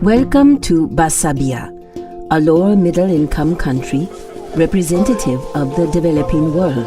Welcome to Bessarabia, a lower middle-income country representative of the developing world.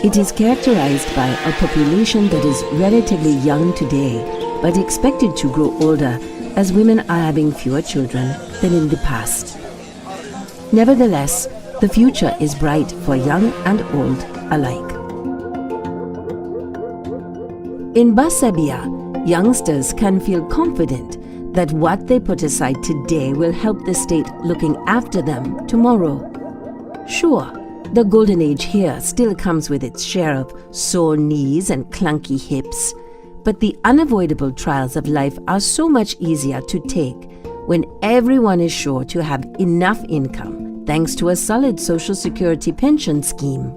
It is characterized by a population that is relatively young today, but expected to grow older as women are having fewer children than in the past. Nevertheless, the future is bright for young and old alike. In Bessarabia, youngsters can feel confident that what they put aside today will help the state looking after them tomorrow. Sure, the golden age here still comes with its share of sore knees and clunky hips, but the unavoidable trials of life are so much easier to take when everyone is sure to have enough income thanks to a solid Social Security pension scheme.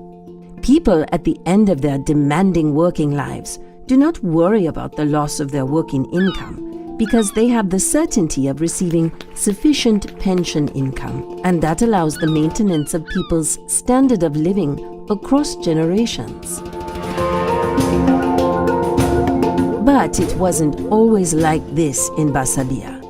People at the end of their demanding working lives do not worry about the loss of their working income because they have the certainty of receiving sufficient pension income, and that allows the maintenance of people's standard of living across generations. But it wasn't always like this in Bessarabia.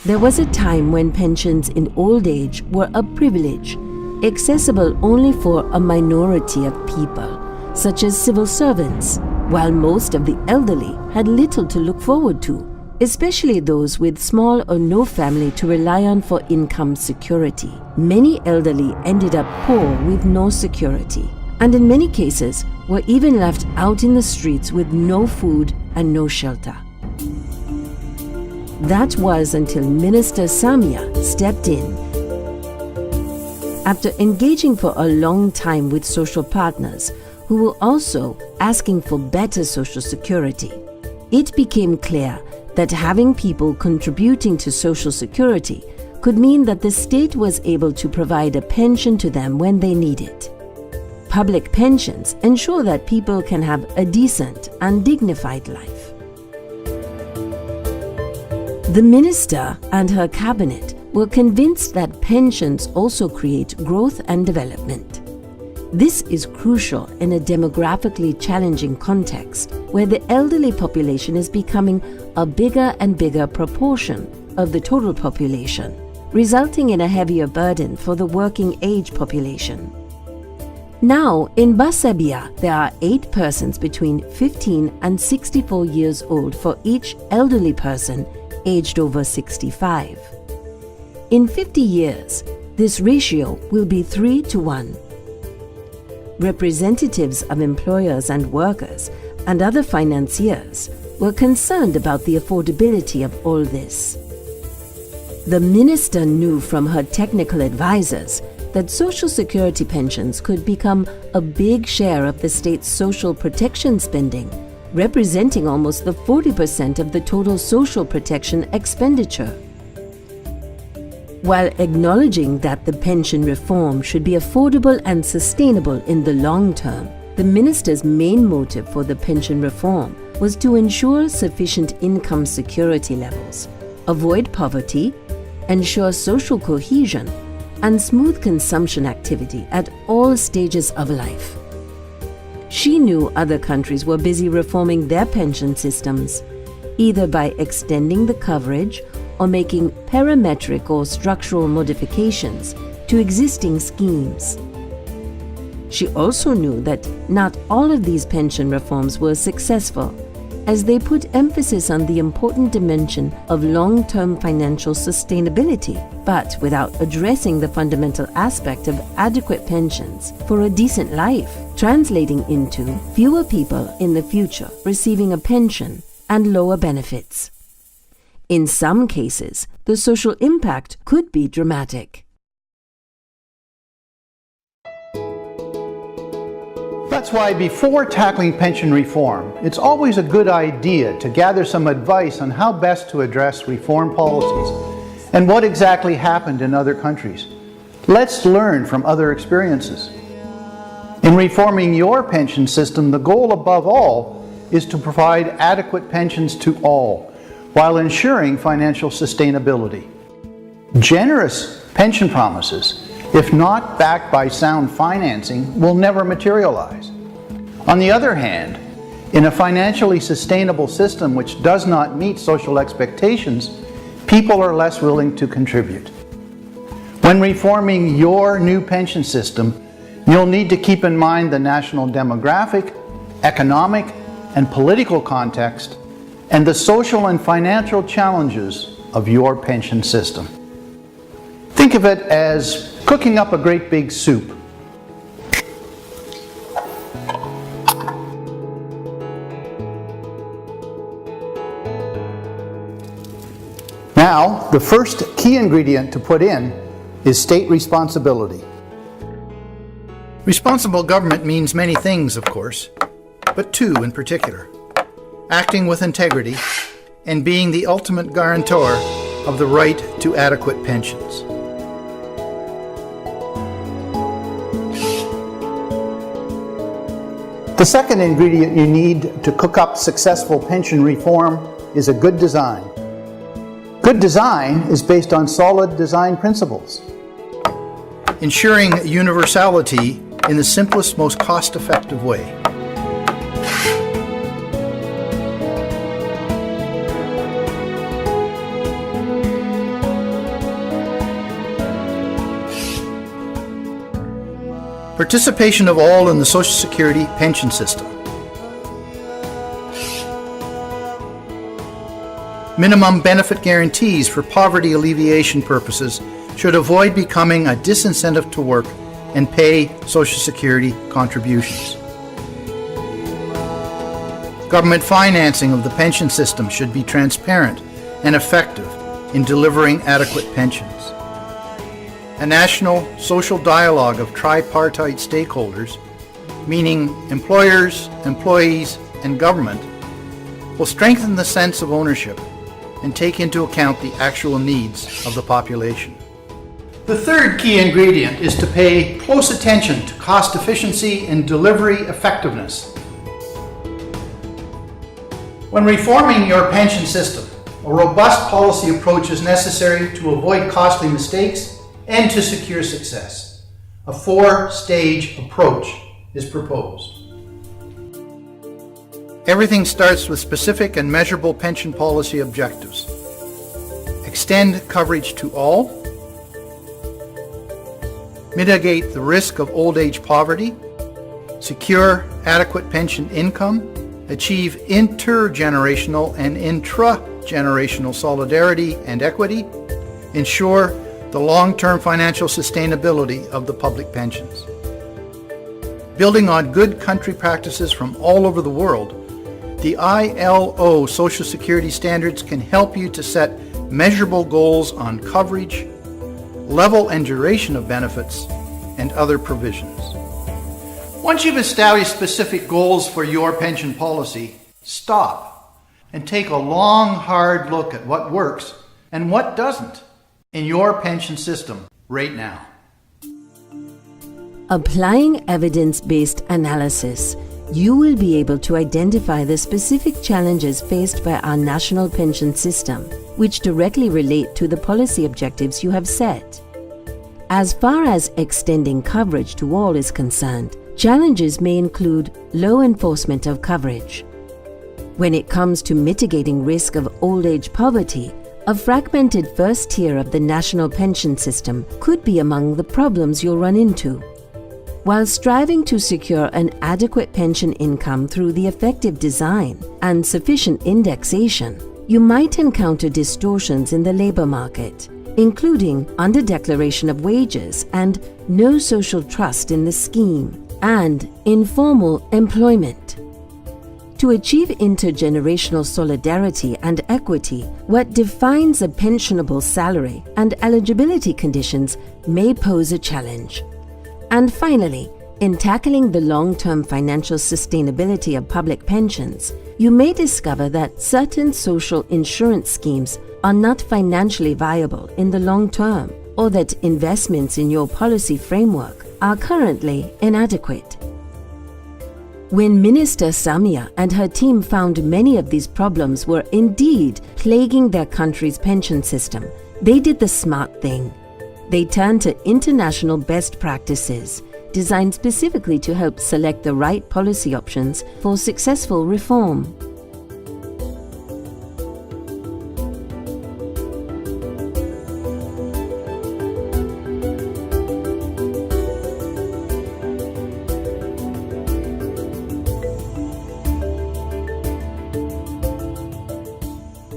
There was a time when pensions in old age were a privilege, accessible only for a minority of people, such as civil servants, while most of the elderly had little to look forward to, especially those with small or no family to rely on for income security. Many elderly ended up poor with no security, and in many cases were even left out in the streets with no food and no shelter. That was until Minister Samia stepped in. After engaging for a long time with social partners who were also asking for better social security, it became clear that having people contributing to Social Security could mean that the state was able to provide a pension to them when they need it. Public pensions ensure that people can have a decent and dignified life. The minister and her cabinet were convinced that pensions also create growth and development. This is crucial in a demographically challenging context where the elderly population is becoming a bigger and bigger proportion of the total population, resulting in a heavier burden for the working age population. Now, in Bessarabia, there are 8 persons between 15 and 64 years old for each elderly person aged over 65. In 50 years, this ratio will be 3 to 1. Representatives of employers and workers and other financiers were concerned about the affordability of all this. The minister knew from her technical advisors that Social Security pensions could become a big share of the state's social protection spending, representing almost the 40% of the total social protection expenditure. While acknowledging that the pension reform should be affordable and sustainable in the long term, the minister's main motive for the pension reform was to ensure sufficient income security levels, avoid poverty, ensure social cohesion, and smooth consumption activity at all stages of life. She knew other countries were busy reforming their pension systems, either by extending the coverage or making parametric or structural modifications to existing schemes. She also knew that not all of these pension reforms were successful, as they put emphasis on the important dimension of long-term financial sustainability, but without addressing the fundamental aspect of adequate pensions for a decent life, translating into fewer people in the future receiving a pension and lower benefits. In some cases, the social impact could be dramatic. That's why before tackling pension reform, it's always a good idea to gather some advice on how best to address reform policies and what exactly happened in other countries. Let's learn from other experiences. In reforming your pension system, the goal above all is to provide adequate pensions to all, while ensuring financial sustainability. Generous pension promises, if not backed by sound financing, will never materialize. On the other hand, In a financially sustainable system which does not meet social expectations, people are less willing to contribute. When reforming your new pension system, you'll need to keep in mind the national demographic, economic, and political context, and the social and financial challenges of your pension system. Think of it as cooking up a great big soup. Now, the first key ingredient to put in is state responsibility. Responsible government means many things, of course, but two in particular: acting with integrity and being the ultimate guarantor of the right to adequate pensions. The second ingredient you need to cook up successful pension reform is a good design. Good design is based on solid design principles, ensuring universality in the simplest, most cost-effective way. Participation of all in the Social Security pension system. Minimum benefit guarantees for poverty alleviation purposes should avoid becoming a disincentive to work and pay Social Security contributions. Government financing of the pension system should be transparent and effective in delivering adequate pensions. A national social dialogue of tripartite stakeholders, meaning employers, employees, and government, will strengthen the sense of ownership and take into account the actual needs of the population. The third key ingredient is to pay close attention to cost efficiency and delivery effectiveness. When reforming your pension system, a robust policy approach is necessary to avoid costly mistakes and to secure success. A four-stage approach is proposed. Everything starts with specific and measurable pension policy objectives. Extend coverage to all. Mitigate the risk of old age poverty. Secure adequate pension income. Achieve intergenerational and intra-generational solidarity and equity. Ensure the long-term financial sustainability of the public pensions. Building on good country practices from all over the world, the ILO Social Security standards can help you to set measurable goals on coverage, level and duration of benefits, and other provisions. Once you've established specific goals for your pension policy, stop and take a long, hard look at what works and what doesn't in your pension system right now. Applying evidence-based analysis, you will be able to identify the specific challenges faced by our national pension system, which directly relate to the policy objectives you have set. As far as extending coverage to all is concerned, challenges may include low enforcement of coverage. When it comes to mitigating risk of old age poverty, a fragmented first tier of the national pension system could be among the problems you'll run into. While striving to secure an adequate pension income through the effective design and sufficient indexation, you might encounter distortions in the labor market, including underdeclaration of wages and no social trust in the scheme, and informal employment. To achieve intergenerational solidarity and equity, what defines a pensionable salary and eligibility conditions may pose a challenge. And finally, in tackling the long-term financial sustainability of public pensions, you may discover that certain social insurance schemes are not financially viable in the long term, or that investments in your policy framework are currently inadequate. When Minister Samia and her team found many of these problems were indeed plaguing their country's pension system, they did the smart thing. They turned to international best practices, designed specifically to help select the right policy options for successful reform.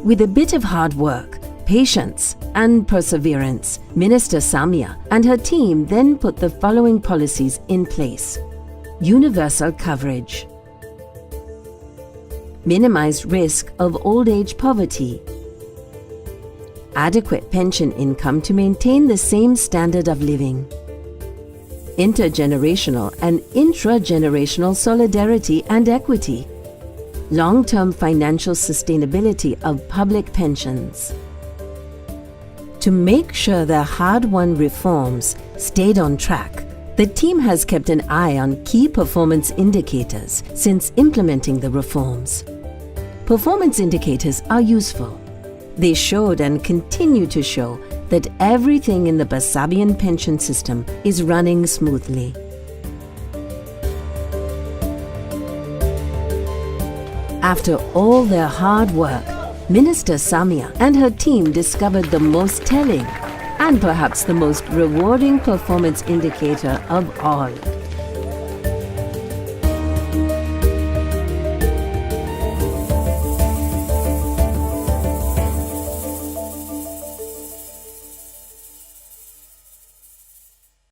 With a bit of hard work, patience, and perseverance, Minister Samia and her team then put the following policies in place: universal coverage, minimized risk of old age poverty, adequate pension income to maintain the same standard of living, intergenerational and intra-generational solidarity and equity, long-term financial sustainability of public pensions. To make sure the hard-won reforms stayed on track, the team has kept an eye on key performance indicators since implementing the reforms. Performance indicators are useful. They showed and continue to show that everything in the Bessarabian pension system is running smoothly. After all their hard work, Minister Samia and her team discovered the most telling and perhaps the most rewarding performance indicator of all: